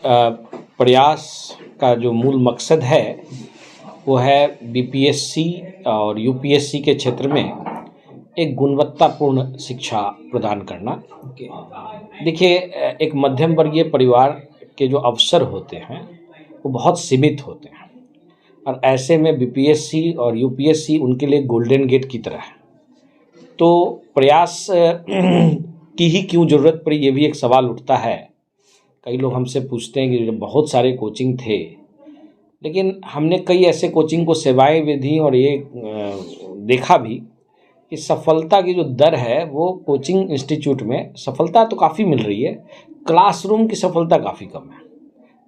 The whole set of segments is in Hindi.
प्रयास का जो मूल मकसद है वो है बीपीएससी और यूपीएससी के क्षेत्र में एक गुणवत्तापूर्ण शिक्षा प्रदान करना। देखिए, एक मध्यम वर्गीय परिवार के जो अवसर होते हैं वो बहुत सीमित होते हैं और ऐसे में बीपीएससी और यूपीएससी उनके लिए गोल्डन गेट की तरह है। तो प्रयास की ही क्यों ज़रूरत पड़ी, ये भी एक सवाल उठता है। कई लोग हमसे पूछते हैं कि बहुत सारे कोचिंग थे, लेकिन हमने कई ऐसे कोचिंग को सेवाएं भी दी और ये देखा भी कि सफलता की जो दर है वो कोचिंग इंस्टीट्यूट में सफलता तो काफ़ी मिल रही है, क्लासरूम की सफलता काफ़ी कम है।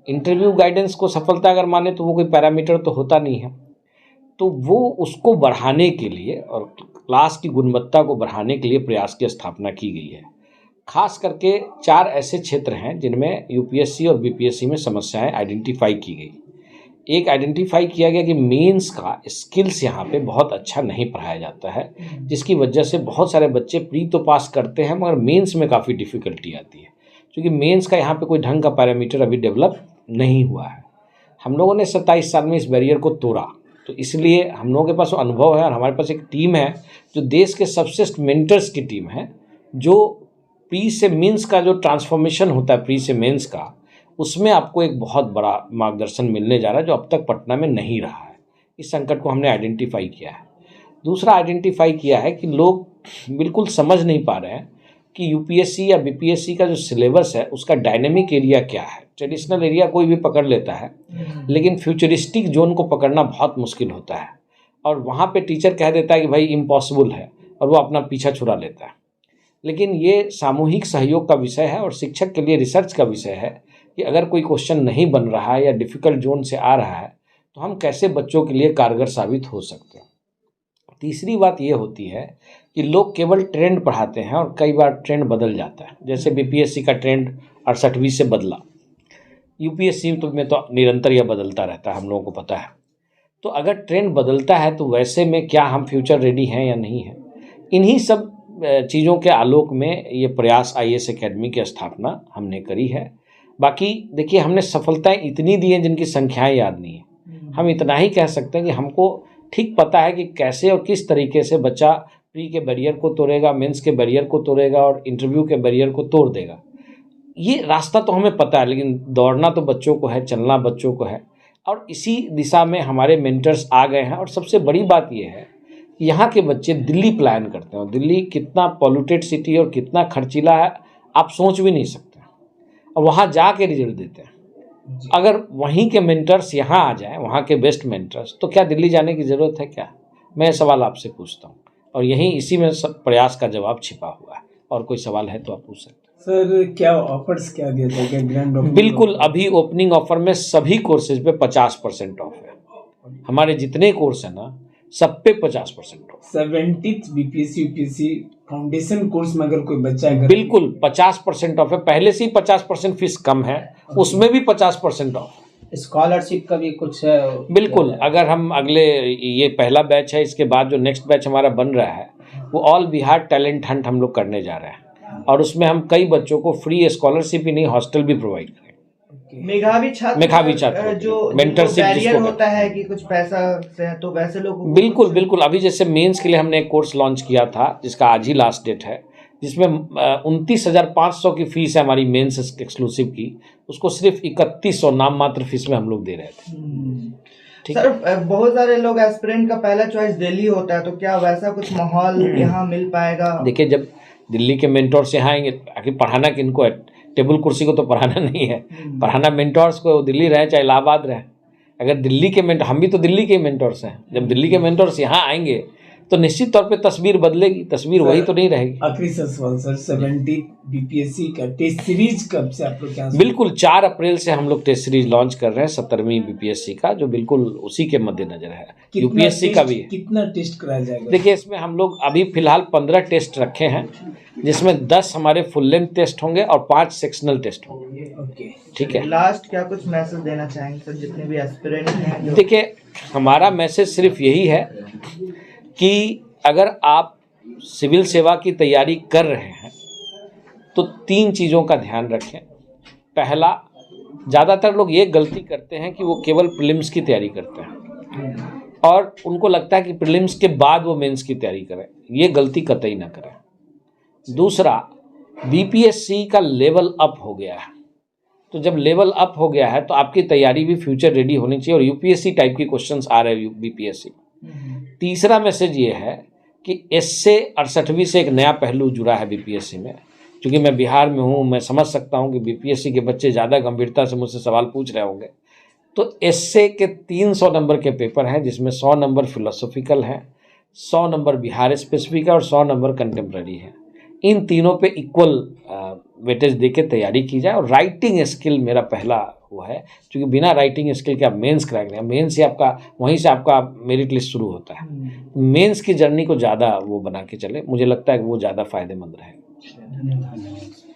इंटरव्यू गाइडेंस को सफलता अगर माने तो वो कोई पैरामीटर तो होता नहीं है। तो वो उसको बढ़ाने के लिए और क्लास की गुणवत्ता को बढ़ाने के लिए प्रयास की स्थापना की गई है। खास करके 4 ऐसे क्षेत्र हैं जिनमें यूपीएससी और बीपीएससी में समस्याएं आइडेंटिफाई की गई। एक आइडेंटिफाई किया गया कि मेंस का स्किल्स यहाँ पे बहुत अच्छा नहीं पढ़ाया जाता है, जिसकी वजह से बहुत सारे बच्चे प्री तो पास करते हैं मगर मेंस में काफ़ी डिफ़िकल्टी आती है, क्योंकि मेंस का यहाँ पे कोई ढंग का पैरामीटर अभी डेवलप नहीं हुआ है। हम लोगों ने 27 साल में इस बैरियर को तोड़ा, तो इसलिए हम लोगों के पास अनुभव है और हमारे पास एक टीम है जो देश के सबसे मेंटर्स की टीम है, जो प्री से मेंस का जो ट्रांसफॉर्मेशन होता है प्री से मेंस का, उसमें आपको एक बहुत बड़ा मार्गदर्शन मिलने जा रहा है जो अब तक पटना में नहीं रहा है। इस संकट को हमने आइडेंटिफाई किया है। दूसरा आइडेंटिफाई किया है कि लोग बिल्कुल समझ नहीं पा रहे हैं कि यूपीएससी या बीपीएससी का जो सिलेबस है उसका डायनेमिक एरिया क्या है। ट्रेडिशनल एरिया कोई भी पकड़ लेता है, लेकिन फ्यूचरिस्टिक जोन को पकड़ना बहुत मुश्किल होता है और वहाँ पे टीचर कह देता है कि भाई इम्पॉसिबल है और वो अपना पीछा छुड़ा लेता है। लेकिन ये सामूहिक सहयोग का विषय है और शिक्षक के लिए रिसर्च का विषय है कि अगर कोई क्वेश्चन नहीं बन रहा है या डिफ़िकल्ट जोन से आ रहा है तो हम कैसे बच्चों के लिए कारगर साबित हो सकते हैं। तीसरी बात ये होती है कि लोग केवल ट्रेंड पढ़ाते हैं और कई बार ट्रेंड बदल जाता है। जैसे बीपीएससी का ट्रेंड 68वीं से बदला, यूपीएससी में तो निरंतर यह बदलता रहता है, हम लोगों को पता है। तो अगर ट्रेंड बदलता है तो वैसे में क्या हम फ्यूचर रेडी हैं या नहीं हैं, इन्हीं सब चीज़ों के आलोक में ये प्रयास आईएएस एकेडमी की स्थापना हमने करी है। बाकी देखिए, हमने सफलताएं इतनी दी हैं जिनकी संख्याएं याद नहीं है। हम इतना ही कह सकते हैं कि हमको ठीक पता है कि कैसे और किस तरीके से बच्चा प्री के बैरियर को तोड़ेगा, मेंस के बैरियर को तोड़ेगा और इंटरव्यू के बैरियर को तोड़ देगा। ये रास्ता तो हमें पता है, लेकिन दौड़ना तो बच्चों को है, चलना बच्चों को है और इसी दिशा में हमारे मेंटर्स आ गए हैं। और सबसे बड़ी बात ये है कि यहाँ के बच्चे दिल्ली प्लान करते हैं। दिल्ली कितना पॉल्यूटेड सिटी और कितना खर्चीला है आप सोच भी नहीं सकते, और वहाँ जाके रिजल्ट देते हैं। अगर वहीं के मेंटर्स यहाँ आ जाएं, वहाँ के बेस्ट मेंटर्स, तो क्या दिल्ली जाने की ज़रूरत है क्या? मैं सवाल आपसे पूछता हूँ और यहीं इसी में प्रयास का जवाब छिपा हुआ है। और कोई सवाल है तो आप पूछ सकते हैं। सर, क्या ऑफर्स क्या दिया जाएगा? Grand opening? बिल्कुल, अभी ओपनिंग ऑफर में सभी कोर्सेज पे 50% ऑफ है। हमारे जितने कोर्स हैं ना सब पे 50% of. 70th BPSC UPSC foundation course में अगर कोई बच्चा है, बिल्कुल 50% ऑफ है। पहले से ही 50% फीस कम है, उसमें भी 50% ऑफ। स्कॉलरशिप का भी कुछ बिल्कुल, अगर हम अगले, ये पहला बैच है, इसके बाद जो नेक्स्ट बैच हमारा बन रहा है वो ऑल बिहार टैलेंट हंट हम लोग करने जा रहे हैं और उसमें हम कई बच्चों को फ्री स्कॉलरशिप ही नहीं, हॉस्टल भी प्रोवाइड करेंगे। मेधावी छात्र जो मेंटरशिप जिसको होता है कि कुछ पैसा से, तो वैसे लोग बिल्कुल बिल्कुल। अभी जैसे मेंस के लिए हमने एक कोर्स लॉन्च किया था जिसका आज ही लास्ट डेट है, जिसमें 29,500 की फीस है हमारी मेंस एक्सक्लूसिव की, उसको सिर्फ 3100 नाम मात्र फीस में हम लोग दे रहे थे। सर, बहुत सारे लोग एस्पिरेंट का पहला चॉइस दिल्ली होता है, तो क्या वैसा कुछ माहौल यहाँ मिल पाएगा? देखिए, जब दिल्ली के मेंटोर्स यहाँ आएंगे, आखिर पढ़ाना किनको है? टेबल कुर्सी को तो पढ़ाना नहीं है, पढ़ाना मेंटोर्स को, दिल्ली रहे चाहे इलाहाबाद रहे। अगर दिल्ली के मेंटोर, हम भी तो दिल्ली के मेंटोर्स हैं, जब दिल्ली के मेंटोर्स यहाँ आएंगे तो निश्चित तौर पे तस्वीर बदलेगी, तस्वीर वही तो नहीं रहेगी। आखिरी सवाल सर, 70 बीपीएससी का टेस्ट सीरीज कब से आप लोग क्या? बिल्कुल 4 अप्रैल से हम लोग टेस्ट सीरीज लॉन्च कर रहे हैं 17वीं बीपीएससी का, जो बिल्कुल उसी के मद्देनजर है। यूपीएससी का भी कितना टेस्ट कराया जाएगा? देखिए, इसमें हम लोग अभी फिलहाल 15 टेस्ट रखे हैं, जिसमें 10 हमारे फुल लेंथ टेस्ट होंगे और 5 सेक्शनल टेस्ट होंगे। ओके, ठीक है। लास्ट क्या कुछ मैसेज देना चाहेंगे सर जितने भी एस्पिरेंट हैं? देखिए, हमारा मैसेज सिर्फ यही है कि अगर आप सिविल सेवा की तैयारी कर रहे हैं तो 3 चीज़ों का ध्यान रखें। पहला, ज़्यादातर लोग ये गलती करते हैं कि वो केवल प्रीलिम्स की तैयारी करते हैं और उनको लगता है कि प्रीलिम्स के बाद वो मेंस की तैयारी करें। ये गलती कतई ना करें। दूसरा, बीपीएससी का लेवल अप हो गया है, तो जब लेवल अप हो गया है तो आपकी तैयारी भी फ्यूचर रेडी होनी चाहिए और यूपीएससी टाइप के क्वेश्चंस आ रहे हैं बीपीएससी। तीसरा मैसेज ये है कि एससे 68वीं से एक नया पहलू जुड़ा है बीपीएससी में। क्योंकि मैं बिहार में हूँ, मैं समझ सकता हूँ कि बीपीएससी के बच्चे ज़्यादा गंभीरता से मुझसे सवाल पूछ रहे होंगे। तो एससे के 300 नंबर के पेपर हैं, जिसमें 100 नंबर फिलोसॉफिकल हैं, 100 नंबर बिहार स्पेसिफिक है और 100 नंबर कंटेम्प्रेरी है। इन तीनों पे इक्वल वेटेज दे के तैयारी की जाए। और राइटिंग स्किल मेरा पहला वो है, क्योंकि बिना राइटिंग स्किल के आप मेंस क्रैक नहीं, मेंस से आपका वहीं से आपका मेरिट लिस्ट शुरू होता है। मेंस की जर्नी को ज़्यादा वो बना के चले, मुझे लगता है कि वो ज़्यादा फायदेमंद रहेगा। धन्यवाद।